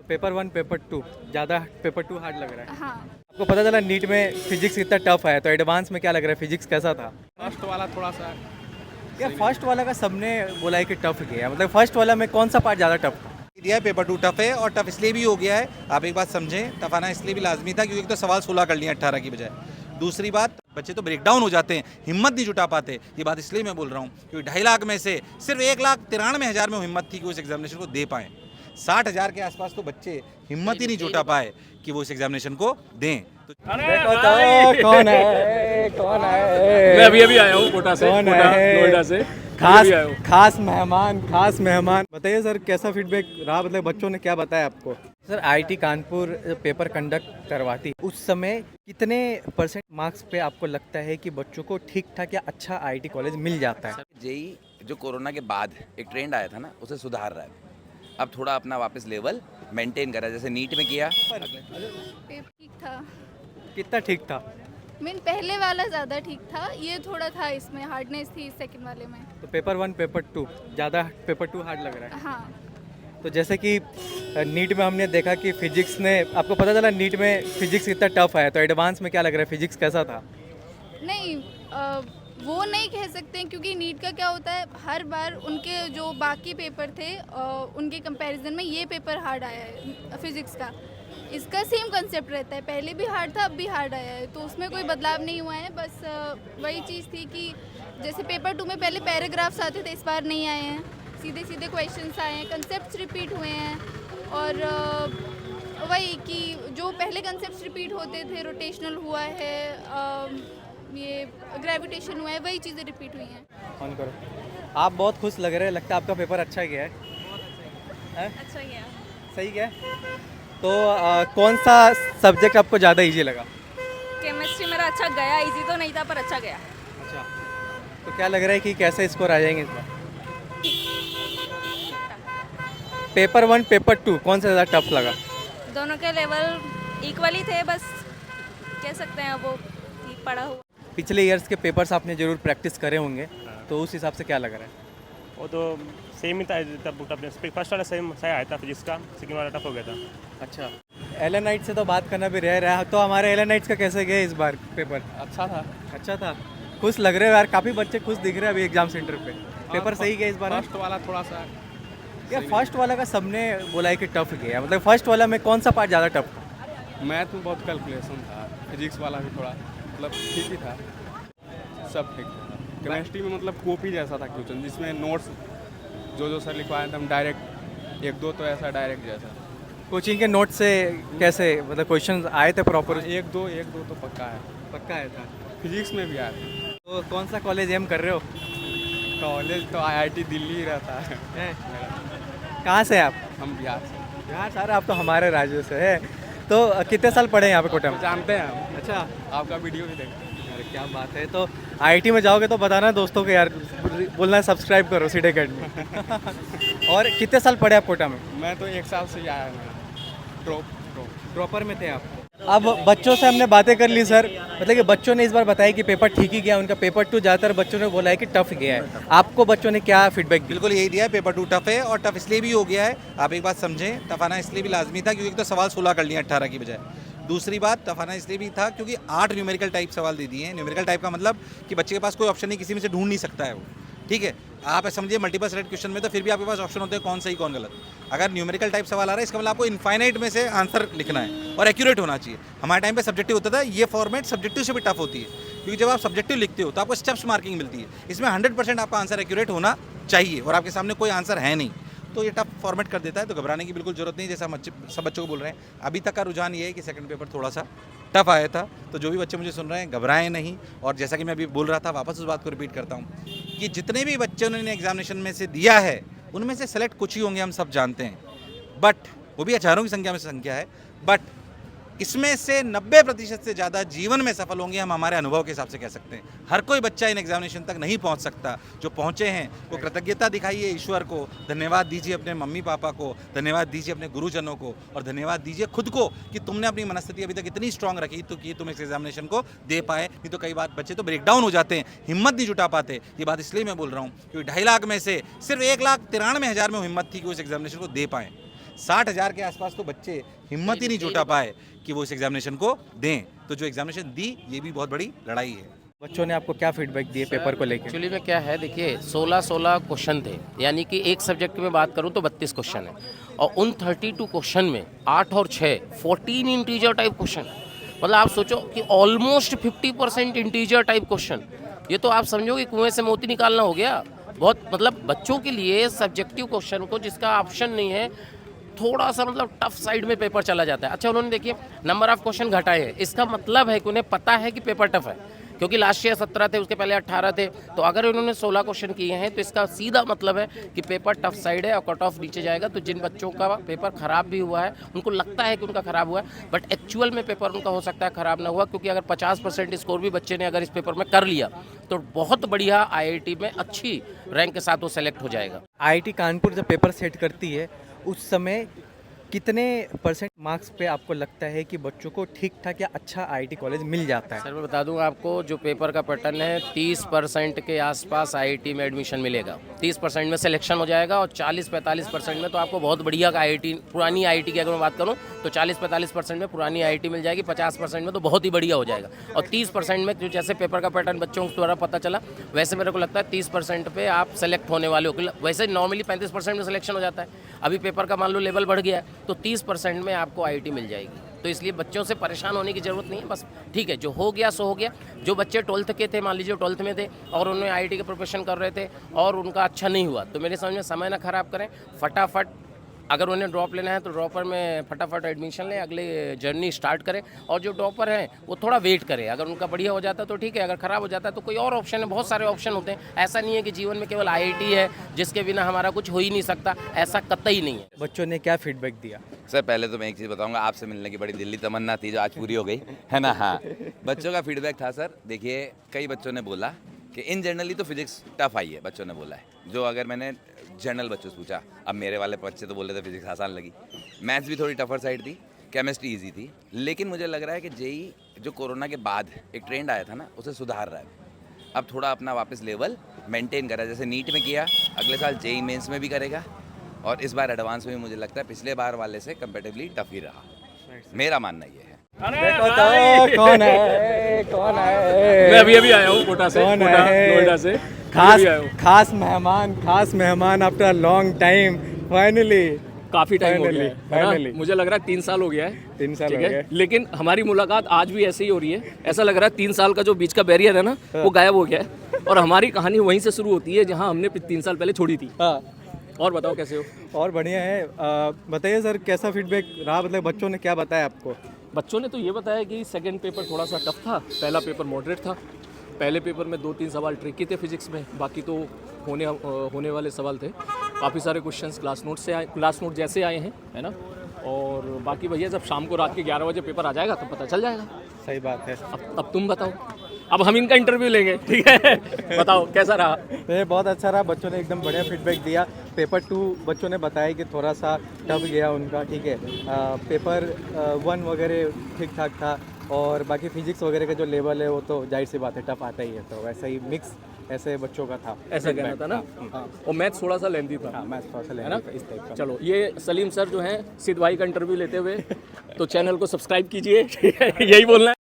Paper one paper two ज़्यादा paper two hard लग रहा है। हाँ। आपको पता चला नीट में फिजिक्स कितना टफ है, तो एडवांस में क्या लग रहा है, फिजिक्स कैसा था? फर्स्ट वाला थोड़ा सा क्या फर्स्ट वाला का सबने बोला है कि टफ गया, मतलब फर्स्ट वाला में कौन सा पार्ट ज़्यादा टफ था? दिया है पेपर टू टफ है, और टफ इसलिए भी हो गया है, आप एक बात समझें, टफ आना इसलिए भी लाजमी था क्योंकि एक तो सवाल 16 कर लिए 18 की बजाय। दूसरी बात, बच्चे तो ब्रेक डाउन हो जाते हैं, हिम्मत नहीं जुटा पाते। ये बात इसलिए मैं बोल रहा हूँ क्योंकि 2.5 लाख में से सिर्फ 1,93,000 में हिम्मत थी कि वो इस एग्जामिनेशन को दे पाएँ। 60,000 के आसपास तो बच्चे हिम्मत ही नहीं जुटा पाए कि वो इस एग्जामिनेशन को दें। तो देखो तो कौन है, कौन है? मैं अभी आया हूँ कोटा से, कौन कोटा है? नोएडा से। खास अभी आया हूँ। खास मेहमान बताइए सर, कैसा फीडबैक रहा, मतलब बच्चों ने क्या बताया आपको? Sir IIT Kanpur paper conduct करवाती, उस समय कितने परसेंट मार्क्स पे आपको लगता है कि बच्चों को ठीक ठाक या अच्छा आईआईटी कॉलेज मिल जाता है? जेई जो कोरोना के बाद एक ट्रेंड आया था ना, उसे सुधार रहा है। अब थोड़ा अपना वापस लेवल मेंटेन कर रहा है, जैसे नीट में किया। पेपर ठीक था। कितना ठीक था? मीन पहले वाला ज़्यादा ठीक था, ये थोड़ा था, इसमें हार्डनेस थी सेकंड वाले में। तो पेपर वन पेपर टू ज़्यादा पेपर टू हार्ड लग रहा है। हाँ। तो जैसे कि नीट में हमने देखा कि फिजिक्स ने, आपको पता चला नीट में फिजिक्स कितना टफ है, तो एडवांस में क्या लग रहा है, फिजिक्स कैसा था? नहीं, वो नहीं कह सकते हैं क्योंकि नीट का क्या होता है, हर बार उनके जो बाकी पेपर थे उनके कंपैरिजन में ये पेपर हार्ड आया है फिज़िक्स का। इसका सेम कंसेप्ट रहता है, पहले भी हार्ड था, अब भी हार्ड आया है, तो उसमें कोई बदलाव नहीं हुआ है। बस वही चीज़ थी कि जैसे पेपर टू में पहले पैराग्राफ्स आते थे, इस बार नहीं आए हैं, सीधे सीधे क्वेश्चंस आए हैं, कंसेप्ट्स रिपीट हुए हैं। और वही कि जो पहले कंसेप्ट्स रिपीट होते थे, रोटेशनल हुआ है, ये ग्रेविटेशन हुआ है, वही चीज़ें रिपीट हुई हैं। ऑन करो। आप बहुत खुश लग रहे हैं, लगता है आपका पेपर अच्छा गया है? अच्छा गया। सही गया? तो कौन सा सब्जेक्ट आपको ज़्यादा इजी लगा? केमिस्ट्री मेरा अच्छा गया, इजी तो नहीं था पर अच्छा गया। अच्छा, तो क्या लग रहा है कि कैसे स्कोर आ जाएंगे इस बार? पेपर वन पेपर टू कौन सा ज़्यादा टफ लगा? दोनों के लेवल इक्वली थे, बस कह सकते हैं वो ठीक पड़ा हुआ। पिछले ईयर्स के पेपर्स आपने ज़रूर प्रैक्टिस करे होंगे, तो उस हिसाब से क्या लग रहा है? वो तो सेम ही था, तब फर्स्ट वाला सेम सही आया था फिजिक्स का, सेकंड वाला टफ हो गया था। अच्छा, एलेनाइट से तो बात करना भी रह रहा है, तो हमारे एलेनाइट्स का कैसे गया इस बार पेपर? अच्छा था। अच्छा था। खुश लग रहे हो यार, काफ़ी बच्चे खुश दिख रहे हैं अभी एग्जाम सेंटर पे। पेपर सही गया इस बार? फर्स्ट वाला थोड़ा सा क्या फर्स्ट वाला का सबने बोला है कि टफ गया, मतलब फर्स्ट वाला में कौन सा पार्ट ज़्यादा टफ था? मैथ में बहुत कैलकुलेशन था, फिजिक्स वाला भी थोड़ा मतलब ठीक ही था, सब ठीक था। केमिस्ट्री में मतलब कॉपी जैसा था क्वेश्चन, जिसमें नोट्स जो सर लिखवाए थे हम डायरेक्ट, एक दो तो ऐसा डायरेक्ट जैसा। कोचिंग के नोट से कैसे, मतलब क्वेश्चन आए थे प्रॉपर? एक दो तो पक्का है। पक्का आया था। फिजिक्स में भी आया था। तो कौन सा कॉलेज एम कर रहे हो? कॉलेज तो आईआईटी दिल्ली ही रहता है। कहाँ से आप? हम बिहार से। यार सर आप तो हमारे राज्य से है। तो कितने साल पढ़े हैं यहाँ पे कोटा में? जानते हैं हम, अच्छा, आपका वीडियो भी देखते हैं। अरे क्या बात है। तो आईआईटी में जाओगे तो बताना दोस्तों को यार, बोलना सब्सक्राइब करो सीडे अकेडमी। और कितने साल पढ़े आप कोटा में? मैं तो 1 साल से ही आया हूँ। प्रॉपर में थे आप? अब बच्चों से हमने बातें कर ली सर, मतलब कि बच्चों ने इस बार बताया कि पेपर ठीक ही गया उनका। पेपर टू ज़्यादातर बच्चों ने बोला है कि टफ गया है, आपको बच्चों ने क्या फीडबैक दिया? बिल्कुल यही दिया है, पेपर टू टफ है, और टफ इसलिए भी हो गया है, आप एक बात समझें, टफ आना इसलिए भी लाजमी था क्योंकि एक तो सवाल 16 कर लिए 18 की बजाय। दूसरी बात, टफ आना इसलिए भी था क्योंकि 8 न्यूमेरिकल टाइप सवाल दे दिए हैं। न्यूमेरिकल टाइप का मतलब कि बच्चे के पास कोई ऑप्शन नहीं, किसी में से ढूंढ नहीं सकता है वो, ठीक है। आप समझिए मल्टीपल सेलेक्ट क्वेश्चन में तो फिर भी आपके पास ऑप्शन होते हैं कौन सही कौन गलत। अगर न्यूमेरिकल टाइप सवाल आ रहा है, इसका मतलब आपको इनफाइनाइट में से आंसर लिखना है और एक्यूरेट होना चाहिए। हमारे टाइम पे सब्जेक्टिव होता था, ये फॉर्मेट सब्जेक्टिव से भी टफ होती है क्योंकि जब आप सब्जेक्टिव लिखते हो तो आपको स्टेप्स मार्किंग मिलती है। इसमें 100% आपका आंसर एक्यूरेट होना चाहिए और आपके सामने कोई आंसर है नहीं, तो ये टफ फॉर्मेट कर देता है। तो घबराने की बिल्कुल जरूरत नहीं, जैसा हम सब बच्चों को बोल रहे हैं। अभी तक का रुझान ये है कि सेकंड पेपर थोड़ा सा टफ आया था, तो जो भी बच्चे मुझे सुन रहे हैं घबराएं नहीं। और जैसा कि मैं अभी बोल रहा था, वापस उस बात को रिपीट करता हूँ कि जितने भी बच्चों ने एग्जामिनेशन में से दिया है उनमें से सेलेक्ट कुछ ही होंगे, हम सब जानते हैं, बट वो भी हजारों की संख्या में संख्या है, बट इसमें से 90% से ज़्यादा जीवन में सफल होंगे, हम हमारे अनुभव के हिसाब से कह सकते हैं। हर कोई बच्चा इन एग्जामिनेशन तक नहीं पहुंच सकता, जो पहुंचे हैं वो कृतज्ञता दिखाइए ईश्वर को, धन्यवाद दीजिए अपने मम्मी पापा को, धन्यवाद दीजिए अपने गुरुजनों को, और धन्यवाद दीजिए खुद को कि तुमने अपनी मनस्थिति अभी तक इतनी स्ट्रांग रखी तो कि तुम इस एग्जामिनेशन को दे पाए। नहीं तो कई बार बच्चे तो ब्रेक डाउन हो जाते हैं, हिम्मत नहीं जुटा पाते। ये बात इसलिए मैं बोल रहा हूँ क्योंकि 2.5 लाख में से सिर्फ 1,93,000 में हिम्मत थी कि वो इस एग्जामिनेशन को दे पाएँ। 60,000 के आसपास तो बच्चे हिम्मत ही नहीं जुटा पाए कि वो इस एग्जामिनेशन को दें। तो जो एग्जामिनेशन दी, ये भी बहुत बड़ी लड़ाई है। बच्चों ने आपको क्या फीडबैक दिए पेपर को लेकर? एक्चुअली में क्या है, देखिए 16 क्वेश्चन थे, यानी कि एक सब्जेक्ट में बात करूं तो 32 क्वेश्चन है, और उन 32 क्वेश्चन में 8 और 6 14 इंटीजर टाइप क्वेश्चन। मतलब आप सोचो कि ऑलमोस्ट 50% इंटीजर टाइप क्वेश्चन। ये तो आप समझो कि कुएं से मोती निकालना हो गया। बहुत मतलब बच्चों के लिए सब्जेक्टिव क्वेश्चन को जिसका ऑप्शन नहीं है, थोड़ा सा मतलब टफ साइड में पेपर चला जाता है। अच्छा, उन्होंने देखिए नंबर ऑफ क्वेश्चन घटाए हैं, इसका मतलब है कि उन्हें पता है कि पेपर टफ है, क्योंकि लास्ट ईयर 17 थे, उसके पहले 18 थे। तो अगर उन्होंने 16 क्वेश्चन किए हैं तो इसका सीधा मतलब है कि पेपर टफ साइड है और कट ऑफ नीचे जाएगा। तो जिन बच्चों का पेपर ख़राब भी हुआ है, उनको लगता है कि उनका ख़राब हुआ है, बट एक्चुअल में पेपर उनका हो सकता है ख़राब ना हुआ, क्योंकि अगर 50% स्कोर भी बच्चे ने अगर इस पेपर में कर लिया तो बहुत बढ़िया IIT में अच्छी रैंक के साथ वो सेलेक्ट हो जाएगा। IIT कानपुर जब पेपर सेट करती है उस समय कितने % मार्क्स पे आपको लगता है कि बच्चों को ठीक ठाक या अच्छा IIT कॉलेज मिल जाता है? सर मैं बता दूं आपको, जो पेपर का पैटर्न है 30% के आसपास IIT में एडमिशन मिलेगा, 30% में सिलेक्शन हो जाएगा, और 40-45% में तो आपको बहुत बढ़िया का IIT, पुरानी IIT की अगर मैं बात करूं तो 40-45% में पुरानी IIT मिल जाएगी, 50% में तो बहुत ही बढ़िया हो जाएगा, और 30% में जो जैसे पेपर का पैटर्न बच्चों द्वारा पता चला, वैसे मेरे को लगता है 30% पे आप सेलेक्ट होने वाले हो। वैसे नॉर्मली 35% में सिलेक्शन हो जाता है, अभी पेपर का मान लो लेवल बढ़ गया है तो 30% में आपको IIT मिल जाएगी। तो इसलिए बच्चों से परेशान होने की ज़रूरत नहीं है, बस ठीक है, जो हो गया सो हो गया। जो बच्चे 12th के थे, मान लीजिए 12th में थे और उन्होंने IIT के प्रिपरेशन कर रहे थे और उनका अच्छा नहीं हुआ, तो मेरे समझ में समय ना खराब करें, फटाफट अगर उन्हें ड्रॉप लेना है तो ड्रॉपर में फटाफट एडमिशन लें, अगले जर्नी स्टार्ट करें। और जो ड्रॉपर हैं वो थोड़ा वेट करें, अगर उनका बढ़िया हो जाता है तो ठीक है, अगर ख़राब हो जाता है तो कोई और ऑप्शन है, बहुत सारे ऑप्शन होते हैं। ऐसा नहीं है कि जीवन में केवल IIT है जिसके बिना हमारा कुछ हो ही नहीं सकता, ऐसा कतई नहीं है। बच्चों ने क्या फीडबैक दिया? सर पहले तो मैं एक चीज़ बताऊंगा, आपसे मिलने की बड़ी दिल्ली तमन्ना थी जो आज पूरी हो गई है ना। हाँ, बच्चों का फीडबैक था सर, देखिए कई बच्चों ने बोला कि इन जनरली तो फिजिक्स टफ आई है, बच्चों ने बोला है। जो अगर मैंने जनरल बच्चों से पूछा, अब मेरे वाले बच्चे तो बोल रहे थे फिजिक्स आसान लगी, मैथ्स भी थोड़ी टफर साइड थी, केमिस्ट्री ईजी थी। लेकिन मुझे लग रहा है कि JEE जो कोरोना के बाद एक ट्रेंड आया था ना, उसे सुधार रहा है। अब थोड़ा अपना वापस लेवल मेंटेन कर रहा है, जैसे नीट में किया, अगले साल JEE मेंस में भी करेगा, और इस बार एडवांस में भी मुझे लगता है पिछले बार वाले से कंपेरेटिवली टफ ही रहा। मेरा मानना ये है। देखो तो कौन है, कौन है? मैं अभी आया हूँ कोटा से, कौन कोटा है? नोएडा से। खास मेहमान आफ्टर लॉन्ग टाइम फाइनली। काफी टाइम हो गया है फाइनली ना? मुझे लग रहा है 3 साल हो गया है। 3 साल ठीक हो है, गए। लेकिन हमारी मुलाकात आज भी ऐसे ही हो रही है। ऐसा लग रहा है 3 साल का जो बीच का बैरियर है ना, वो गायब हो गया है, और हमारी कहानी वहीं से शुरू होती है जहाँ हमने 3 साल पहले छोड़ी थी। हाँ, और बताओ कैसे हो? और बढ़िया है। बताइए सर, कैसा फीडबैक रहा? मतलब बच्चों ने क्या बताया आपको? बच्चों ने तो ये बताया कि सेकंड पेपर थोड़ा सा टफ था, पहला पेपर मॉडरेट था। पहले पेपर में 2-3 सवाल ट्रिकी थे फिजिक्स में, बाकी तो होने वाले सवाल थे। काफ़ी सारे क्वेश्चंस क्लास नोट जैसे आए हैं, है ना। और बाकी भैया जब शाम को रात के 11 बजे पेपर आ जाएगा तो पता चल जाएगा। सही बात है। अब तुम बताओ, अब हम इनका इंटरव्यू लेंगे, ठीक है? बताओ कैसा रहा? ये बहुत अच्छा रहा, बच्चों ने एकदम बढ़िया फीडबैक दिया। पेपर 2 बच्चों ने बताया कि थोड़ा सा टफ गया उनका, ठीक है। पेपर 1 वगैरह ठीक ठाक था, और बाकी फिजिक्स वगैरह का जो लेवल है वो तो जाहिर सी बात है टफ आता ही है, तो वैसा ही मिक्स ऐसे बच्चों का था। ऐसा कहना था ना। हाँ, और मैथ्स थोड़ा सा लेंदी था। हाँ, मैथ्स थोड़ा सा है ना? इस टाइप का। चलो, ये सलीम सर जो हैं सिद्ध भाई का इंटरव्यू लेते हुए, तो चैनल को सब्सक्राइब कीजिए, ठीक है? यही बोलना है।